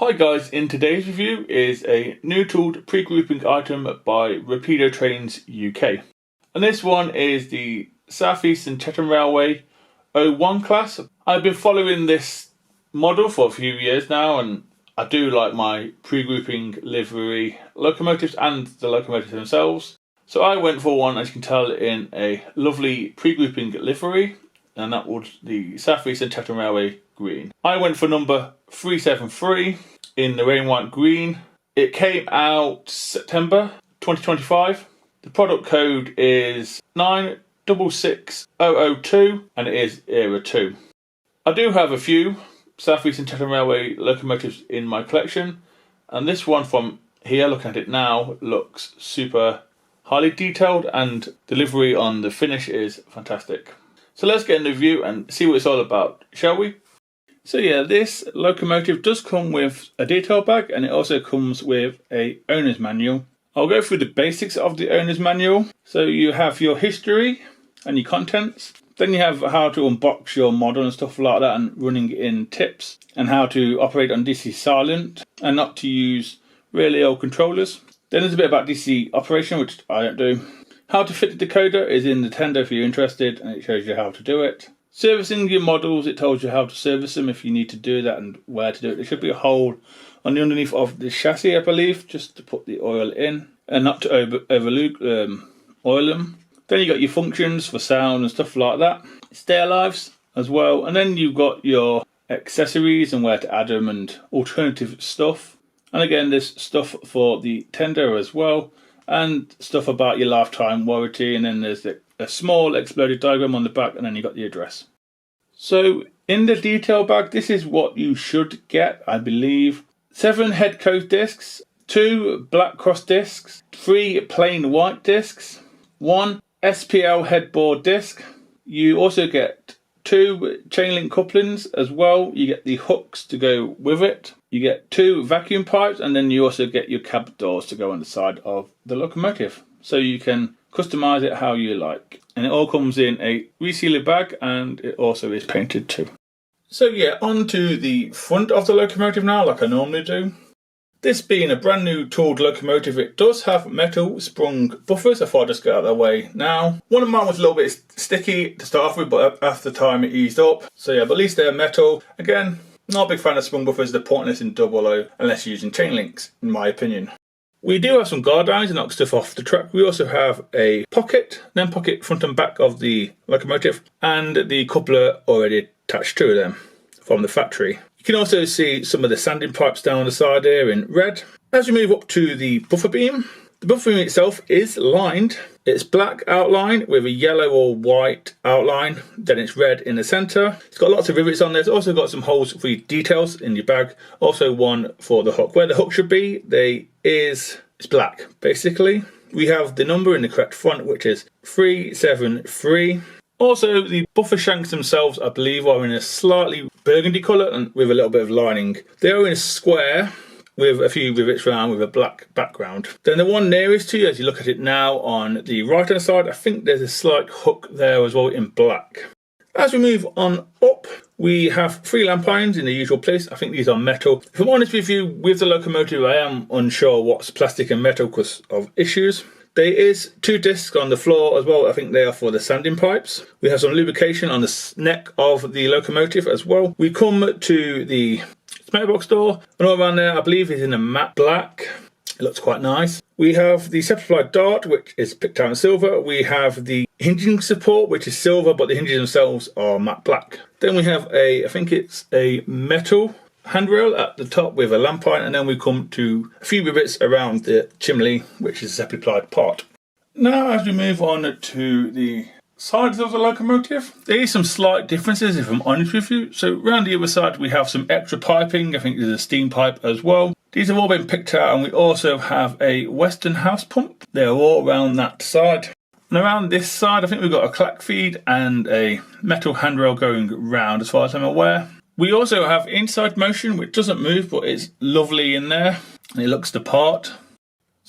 Hi guys, in today's review is a new tooled pre-grouping item by Rapido Trains UK. And this one is the South Eastern Chatham Railway 01 class. I've been following this model for a few years now, and I do like my pre-grouping livery locomotives and the locomotives themselves. So I went for one, as you can tell, in a lovely pre-grouping livery, and that was the South Eastern Chatham Railway green. I went for number 373 in the rain white green. It came out September 2025. The product code is 966002 and it is Era 2. I do have a few South Eastern Chatham Railway locomotives in my collection, and this one from here, looking at it now, looks super highly detailed and delivery on the finish is fantastic. So let's get in the review and see what it's all about, shall we? So yeah, this locomotive does come with a detail bag, and it also comes with a owner's manual. I'll go through the basics of the owner's manual. So you have your history and your contents. Then you have how to unbox your model and stuff like that, and running in tips, and how to operate on DC silent and not to use relay or controllers. Then there's a bit about DC operation, which I don't do. How to fit the decoder is in the tender if you're interested, and it shows you how to do it. Servicing your models, it tells you how to service them if you need to do that and where to do it. There should be a hole on the underneath of the chassis, I believe, just to put the oil in and not to oil them. Then you got your functions for sound and stuff like that. Stair lives as well, and then you've got your accessories and where to add them and alternative stuff. And again, there's stuff for the tender as well, and stuff about your lifetime warranty, and then there's a small exploded diagram on the back, and then you got the address. So in the detail bag, this is what you should get, I believe. 7 head coat discs, 2 black cross discs, 3 plain white discs, 1 SPL headboard disc. You also get 2 chain link couplings as well. You get the hooks to go with it. You get 2 vacuum pipes, and then you also get your cab doors to go on the side of the locomotive. So you can customize it how you like. And it all comes in a resealer bag, and it also is painted too. So yeah, on to the front of the locomotive now, like I normally do. This being a brand new tooled locomotive, it does have metal sprung buffers. I thought I'd just get out of the way now. One of mine was a little bit sticky to start off with, but after time it eased up. So yeah, but at least they're metal. Again, not a big fan of sprung buffers. They're pointless in double O unless you're using chain links, in my opinion. We do have some guard irons to knock stuff off the track. We also have a pocket front and back of the locomotive, and the coupler already attached to them from the factory. You can also see some of the sanding pipes down the side here in red. As we move up to the buffer beam, the buffer beam itself is lined. It's black outline with a yellow or white outline, then it's red in the centre. It's got lots of rivets on there. It's also got some holes for your details in your bag. Also one for the hook. Where the hook should be, it's black, basically. We have the number in the correct front, which is 373. Also, the buffer shanks themselves, I believe, are in a slightly burgundy colour and with a little bit of lining. They are in a square with a few rivets around with a black background. Then the one nearest to you, as you look at it now on the right hand side, I think there's a slight hook there as well in black. As we move on up, we have 3 lamp irons in the usual place. I think these are metal. If I'm honest with you, with the locomotive, I am unsure what's plastic and metal because of issues. There is 2 discs on the floor as well. I think they are for the sanding pipes. We have some lubrication on the neck of the locomotive as well. We come to the mailbox door, and all around there I believe is in a matte black. It looks quite nice. We have the Septified dart, which is picked out in silver. We have the hinging support, which is silver, but the hinges themselves are matte black. Then we have I think it's a metal handrail at the top with a lamp iron, and then we come to a few rivets around the chimney, which is a separately applied part. Now as we move on to the sides of the locomotive, there is some slight differences if I'm honest with you. So around the other side we have some extra piping. I think there's a steam pipe as well. These have all been picked out, and we also have a Western house pump. They're all around that side. And around this side I think we've got a clack feed and a metal handrail going round as far as I'm aware. We also have inside motion, which doesn't move, but it's lovely in there and it looks the part.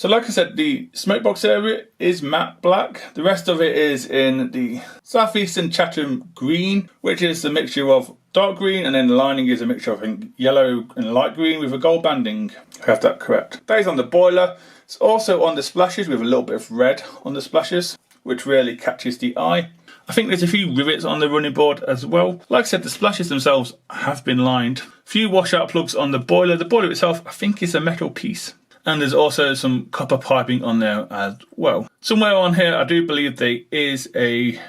So like I said, the smoke box area is matte black. The rest of it is in the Southeastern Chatham green, which is a mixture of dark green, and then the lining is a mixture of, I think, yellow and light green with a gold banding. I have that correct. That is on the boiler. It's also on the splashes with a little bit of red on the splashes, which really catches the eye. I think there's a few rivets on the running board as well. Like I said, the splashes themselves have been lined. A few washout plugs on the boiler. The boiler itself, I think, is a metal piece. And there's also some copper piping on there as well. Somewhere on here, I do believe there is a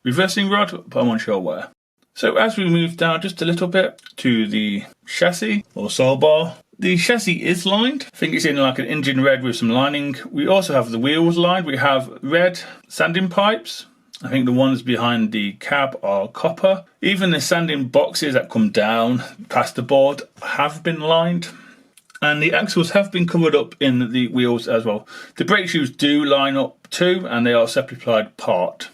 reversing rod, but I'm unsure where. So as we move down just a little bit to the chassis or sole bar, the chassis is lined. I think it's in like an engine red with some lining. We also have the wheels lined. We have red sanding pipes. I think the ones behind the cab are copper. Even the sanding boxes that come down past the board have been lined. And the axles have been covered up in the wheels as well. The brake shoes do line up too, and they are separately applied part.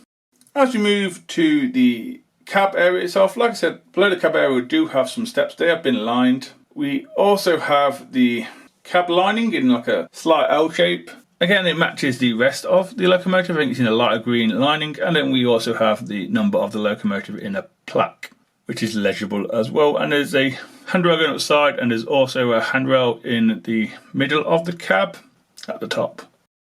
As we move to the cab area itself, like I said, below the cab area we do have some steps. They have been lined. We also have the cab lining in like a slight L shape. Again, it matches the rest of the locomotive. I think it's in a lighter green lining. And then we also have the number of the locomotive in a plaque, which is legible as well. And there's a handrail going outside, and there's also a handrail in the middle of the cab at the top.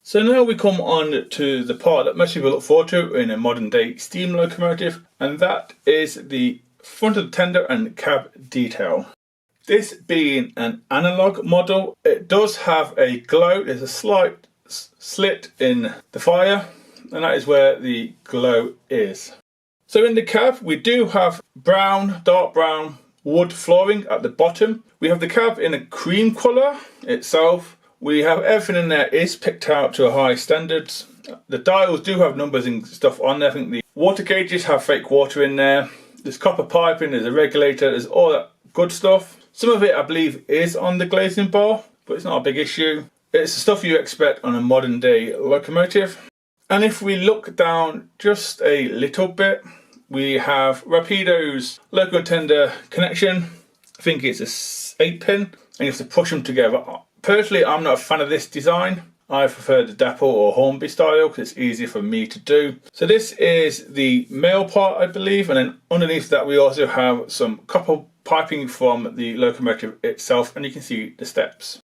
So now we come on to the part that most people look forward to in a modern day steam locomotive, and that is the front of the tender and cab detail. This being an analog model, it does have a glow. There's a slight slit in the fire, and that is where the glow is. So in the cab, we do have brown, dark brown wood flooring at the bottom. We have the cab in a cream colour itself. We have everything in there is picked out to a high standards. The dials do have numbers and stuff on there. I think the water gauges have fake water in there. There's copper piping, there's a regulator, there's all that good stuff. Some of it I believe is on the glazing bar, but it's not a big issue. It's the stuff you expect on a modern day locomotive. And if we look down just a little bit, we have Rapido's loco tender connection. I think it's a 8-pin, and you have to push them together. Personally, I'm not a fan of this design. I prefer the Dapple or Hornby style because it's easier for me to do. So this is the male part, I believe, and then underneath that we also have some copper piping from the locomotive itself, and you can see the steps.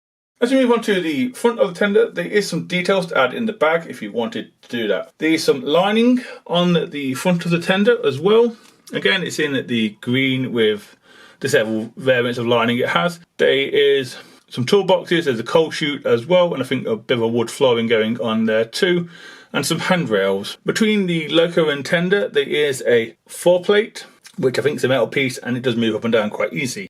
As we move on to the front of the tender, there is some details to add in the bag if you wanted to do that. There is some lining on the front of the tender as well. Again, it's in the green with the several variants of lining it has. There is some toolboxes, there's a coal chute as well, and I think a bit of a wood flooring going on there too, and some handrails. Between the loco and tender, there is a 4-plate, which I think is a metal piece, and it does move up and down quite easy.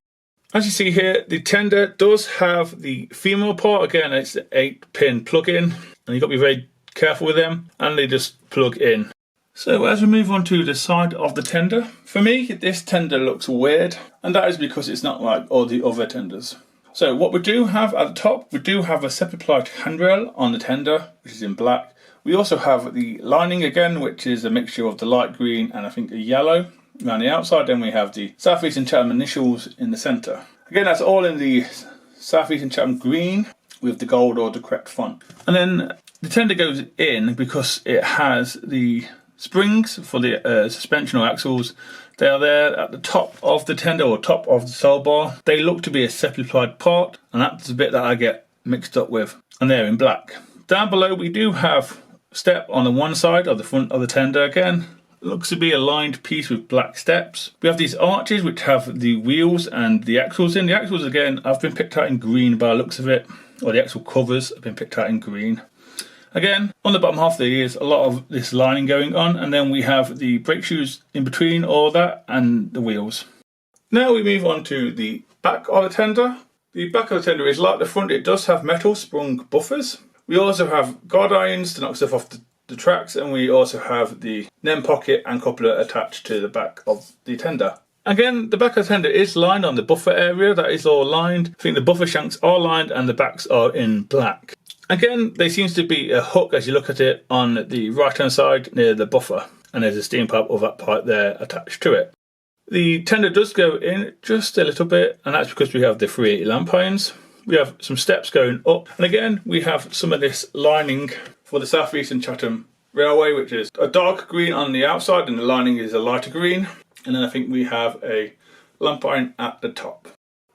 As you see here, the tender does have the female part. Again, it's an 8-pin plug-in, and you've got to be very careful with them, and they just plug in. So as we move on to the side of the tender, for me, this tender looks weird, and that is because it's not like all the other tenders. So what we do have at the top, we do have a separate plied handrail on the tender, which is in black. We also have the lining again, which is a mixture of the light green and I think a yellow around the outside. Then we have the Southeastern Chatham initials in the centre. Again, that's all in the Southeastern Chatham green with the gold or the correct font. And then the tender goes in because it has the springs for the suspension or axles. They are there at the top of the tender or top of the sole bar. They look to be a separately applied part, and that's the bit that I get mixed up with. And they're in black. Down below we do have step on the one side of the front of the tender again. It looks to be a lined piece with black steps. We have these arches which have the wheels and the axles in. The axles again have been picked out in green by the looks of it, or the axle covers have been picked out in green. Again, on the bottom half there is a lot of this lining going on, and then we have the brake shoes in between all that and the wheels. Now we move on to the back of the tender. The back of the tender is like the front, it does have metal sprung buffers. We also have guard irons to knock stuff off the tracks, and we also have the NEM pocket and coupler attached to the back of the tender. Again, the back of the tender is lined on the buffer area, that is all lined. I think the buffer shanks are lined and the backs are in black. Again, there seems to be a hook as you look at it on the right hand side near the buffer, and there's a steam pipe or that pipe there attached to it. The tender does go in just a little bit, and that's because we have the 380 lamp irons. we have some steps going up, and again we have some of this lining for the South Eastern Chatham Railway, which is a dark green on the outside and the lining is a lighter green, and then I think we have a lamp iron at the top.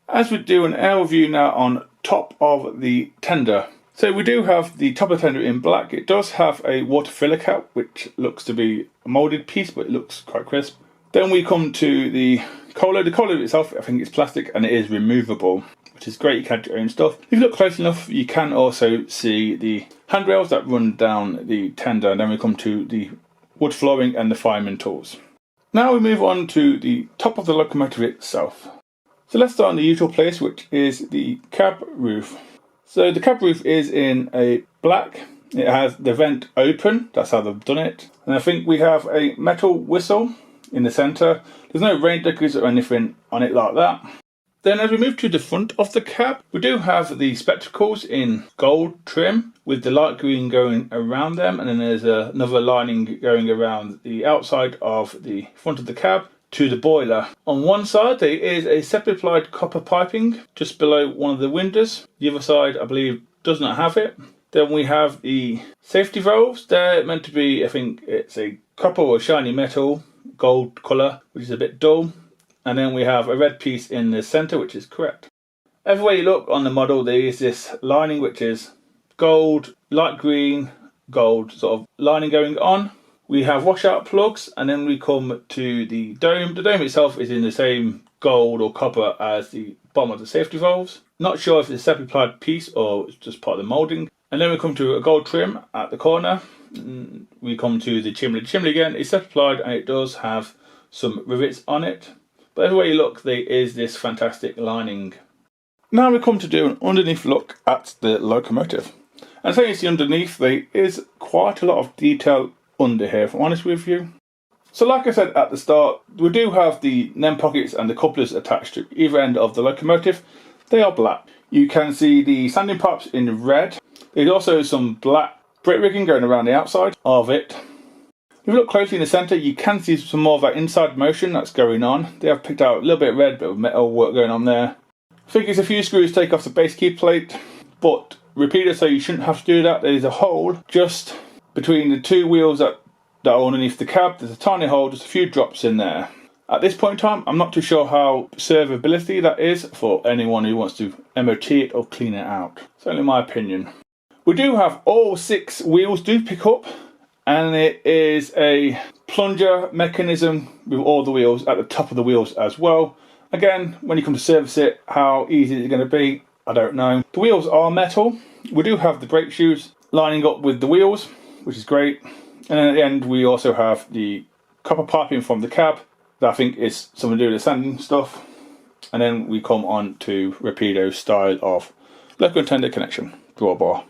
As we do an air view now on top of the tender. So we do have the top of the tender in black. It does have a water filler cap, which looks to be a moulded piece, but it looks quite crisp. Then we come to the coal load. The coal load itself, I think it's plastic and it is removable, which is great. You can add your own stuff. If you look close enough, you can also see the handrails that run down the tender. And then we come to the wood flooring and the fireman tools. Now we move on to the top of the locomotive itself. So let's start in the usual place, which is the cab roof. So the cab roof is in a black. It has the vent open. That's how they've done it. And I think we have a metal whistle in the centre. There's no rain deckers or anything on it like that. Then as we move to the front of the cab, we do have the spectacles in gold trim with the light green going around them, and then there's another lining going around the outside of the front of the cab to the boiler. On one side there is a separate applied copper piping just below one of the windows. The other side I believe does not have it. Then we have the safety valves. They're meant to be, I think it's a copper or shiny metal, gold colour, which is a bit dull. And then we have a red piece in the centre, which is correct. Everywhere you look on the model, there is this lining, which is gold, light green, gold sort of lining going on. We have washout plugs, and then we come to the dome. The dome itself is in the same gold or copper as the bottom of the safety valves. Not sure if it's a separately applied piece or it's just part of the moulding. And then we come to a gold trim at the corner. We come to the chimney. The chimney again is separately applied and it does have some rivets on it. But everywhere you look, there is this fantastic lining. Now we come to do an underneath look at the locomotive. And as you see underneath, there is quite a lot of detail under here, if I'm honest with you. So like I said at the start, we do have the NEM pockets and the couplers attached to either end of the locomotive. They are black. You can see the sanding pipes in red. There's also some black brake rigging going around the outside of it. If you look closely in the centre, you can see some more of that inside motion that's going on. They have picked out a little bit of red, bit of metal work going on there. I think it's a few screws take off the base key plate, but Rapido, so you shouldn't have to do that. There is a hole just between the two wheels that are underneath the cab. There's a tiny hole, just a few drops in there. At this point in time, I'm not too sure how serviceability that is for anyone who wants to MOT it or clean it out. It's only my opinion. We do have all 6 wheels do pick up, and it is a plunger mechanism with all the wheels at the top of the wheels as well. Again, when you come to service it, how easy is it going to be? I don't know. The wheels are metal. We do have the brake shoes lining up with the wheels, which is great. And then at the end, we also have the copper piping from the cab that I think is something to do with the sanding stuff. And then we come on to Rapido's style of loco and tender connection drawbar.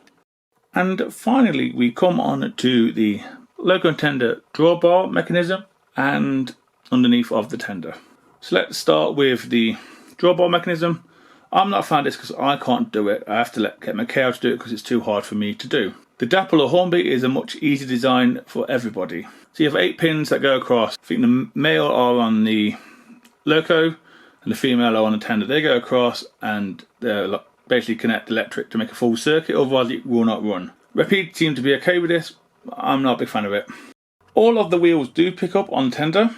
And finally, we come on to the loco and tender drawbar mechanism and underneath of the tender. So let's start with the drawbar mechanism. I'm not a fan of this because I can't do it. I have to get my KO to do it because it's too hard for me to do. The Dapple or Hornby is a much easier design for everybody. So you have 8 pins that go across. I think the male are on the loco and the female are on the tender. They go across and they're basically connect electric to make a full circuit, otherwise it will not run. Rapido seem to be okay with this. I'm not a big fan of it. All of the wheels do pick up on tender.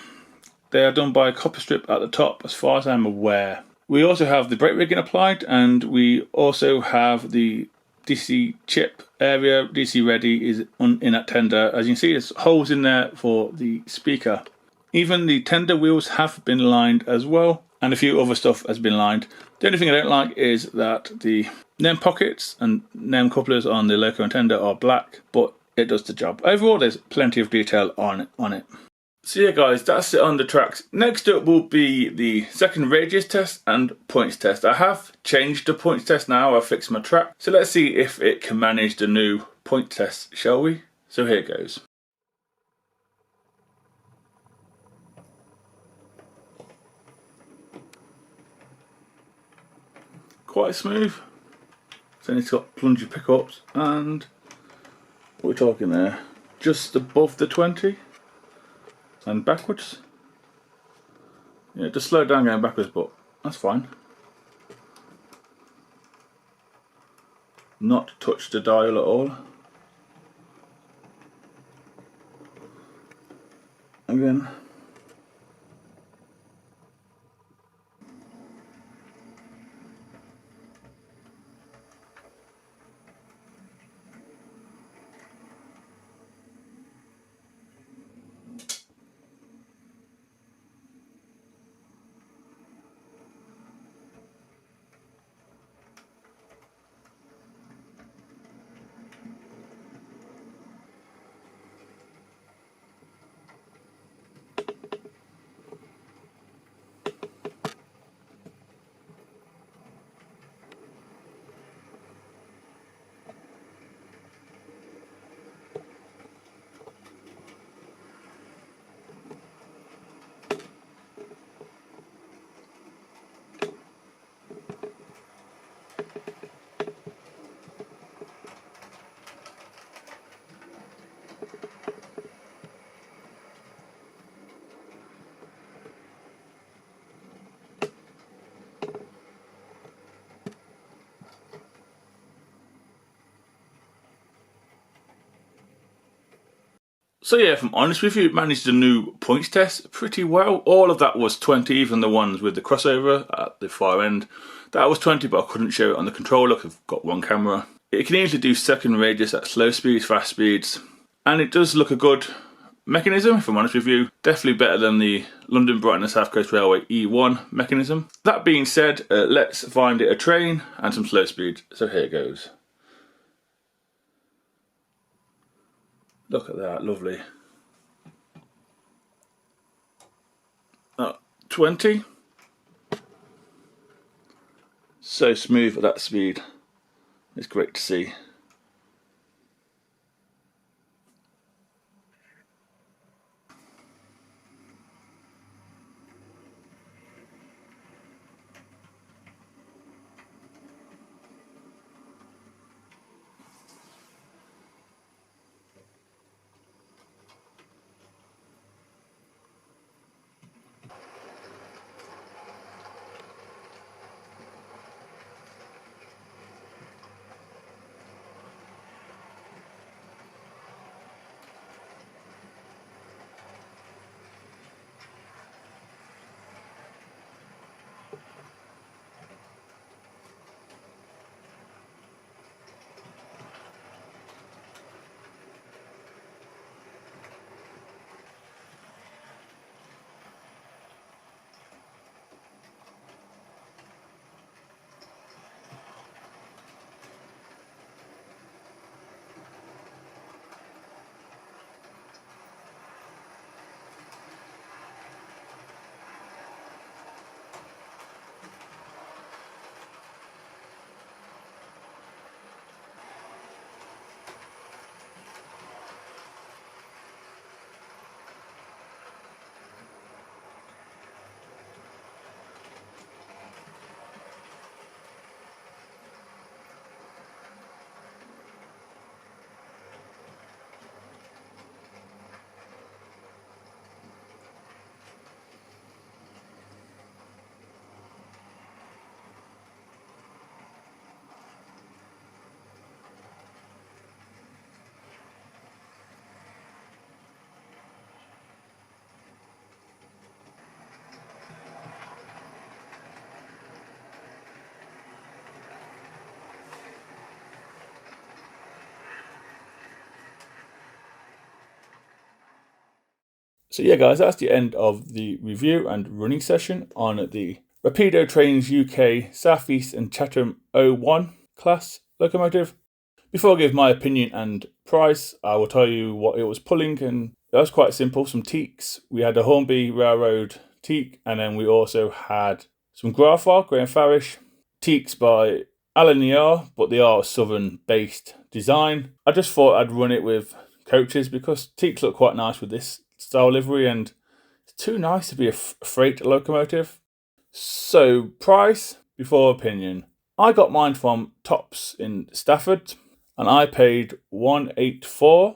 They are done by a copper strip at the top as far as I'm aware. We also have the brake rigging applied, and we also have the DC chip area. DC ready is in that tender. As you can see, there's holes in there for the speaker. Even the tender wheels have been lined as well, and a few other stuff has been lined. The only thing I don't like is that the NEM pockets and NEM couplers on the loco and tender are black, but it does the job. Overall, there's plenty of detail on it. So yeah guys, that's it on the tracks. Next up will be the second radius test and points test. I have changed the points test now, I've fixed my track. So let's see if it can manage the new point test, shall we? So here goes. Quite smooth. So it's got plunger pickups, and what we're talking there, just above the 20. And backwards. Yeah, just slow down going backwards, but that's fine. not touch the dial at all. Again. So yeah, if I'm honest with you, managed the new points test pretty well. All of that was 20, even the ones with the crossover at the far end. That was 20, but I couldn't show it on the controller because I've got one camera. It can easily do second radius at slow speeds, fast speeds, and it does look a good mechanism, if I'm honest with you. Definitely better than the London Brighton and South Coast Railway E1 mechanism. That being said, let's find it a train and some slow speed. So here it goes. Look at that, lovely. 20. So smooth at that speed. It's great to see. So yeah guys, that's the end of the review and running session on the Rapido Trains UK South East and Chatham 01 class locomotive. Before I give my opinion and price, I will tell you what it was pulling, and that was quite simple. Some teaks. We had a Hornby Railroad teak, and then we also had some Graphar, Graham Farish, teaks by Alan, but they are a southern-based design. I just thought I'd run it with coaches because teaks look quite nice with this style livery, and it's too nice to be a freight locomotive. So price before opinion. I got mine from Tops in Stafford, and I paid £184.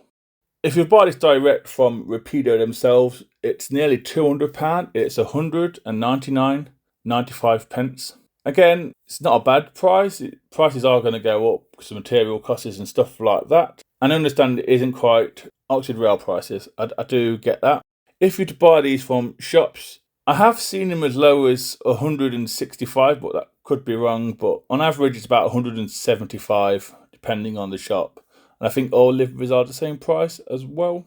If you buy this direct from Rapido themselves, it's nearly £200. It's 199.95. Again, it's not a bad price. Prices are going to go up because of material costs and stuff like that. And I understand it isn't quite Oxford Rail prices. I do get that. If you're to buy these from shops, I have seen them as low as 165, but that could be wrong. But on average, it's about 175, depending on the shop. And I think all liveries are the same price as well.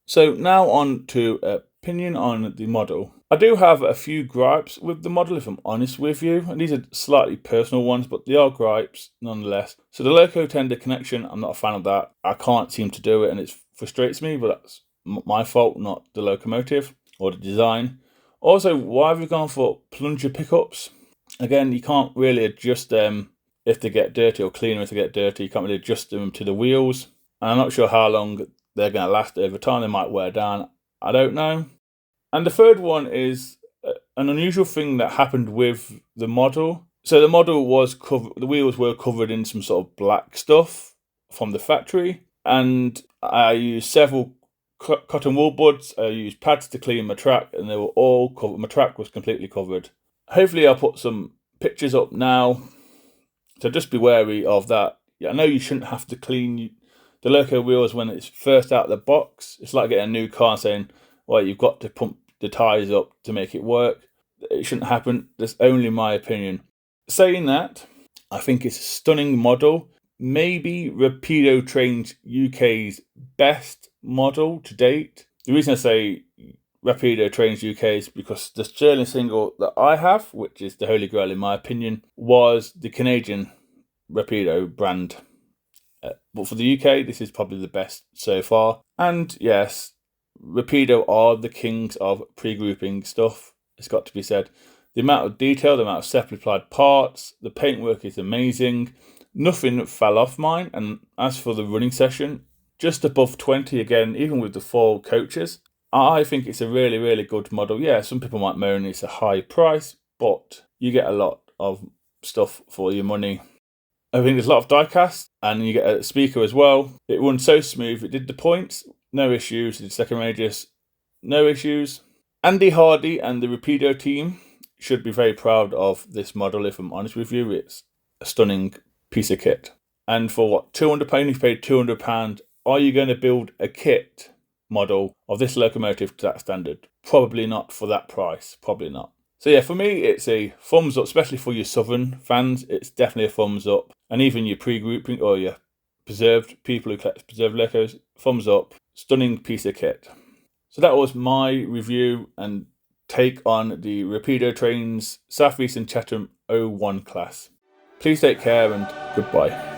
So now on to opinion on the model. I do have a few gripes with the model, if I'm honest with you, and these are slightly personal ones, but they are gripes nonetheless. So the loco tender connection, I'm not a fan of that. I can't seem to do it, and it frustrates me, but that's my fault, not the locomotive or the design. Also, why have we gone for plunger pickups? Again, you can't really adjust them if they get dirty, or clean them if they get dirty. You can't really adjust them to the wheels, and I'm not sure how long they're going to last over time. They might wear down. I don't know. And the third one is an unusual thing that happened with the model. So the model was covered, the wheels were covered in some sort of black stuff from the factory. And I used several cotton wool buds. I used pads to clean my track, and they were all covered. My track was completely covered. Hopefully I'll put some pictures up now. So just be wary of that. I know you shouldn't have to clean the loco wheels when it's first out of the box. It's like getting a new car and saying, well, you've got to pump the tyres up to make it work. It shouldn't happen. That's only my opinion. Saying that, I think it's a stunning model. Maybe Rapido Trains UK's best model to date. The reason I say Rapido Trains UK is because the Sterling single that I have, which is the Holy Grail in my opinion, was the Canadian Rapido brand. But for the UK, this is probably the best so far. And yes, Rapido are the kings of pre-grouping stuff. It's got to be said. The amount of detail, the amount of separately applied parts, the paintwork is amazing. Nothing fell off mine. And as for the running session, just above 20 again, even with the 4 coaches. I think it's a really, really good model. Yeah, some people might moan it's a high price, but you get a lot of stuff for your money. I think there's a lot of die-cast, and you get a speaker as well. It runs so smooth. It did the points, no issues. It did second radius, no issues. Andy Hardy and the Rapido team should be very proud of this model, if I'm honest with you. It's a stunning piece of kit. And for what, £200? You've paid £200. Are you going to build a kit model of this locomotive to that standard? Probably not for that price. Probably not. So yeah, for me, it's a thumbs up, especially for your Southern fans. It's definitely a thumbs up. And even your pre-grouping or your preserved people who collect preserved locos, thumbs up. Stunning piece of kit. So that was my review and take on the Rapido Trains South East and Chatham 01 class. Please take care and goodbye.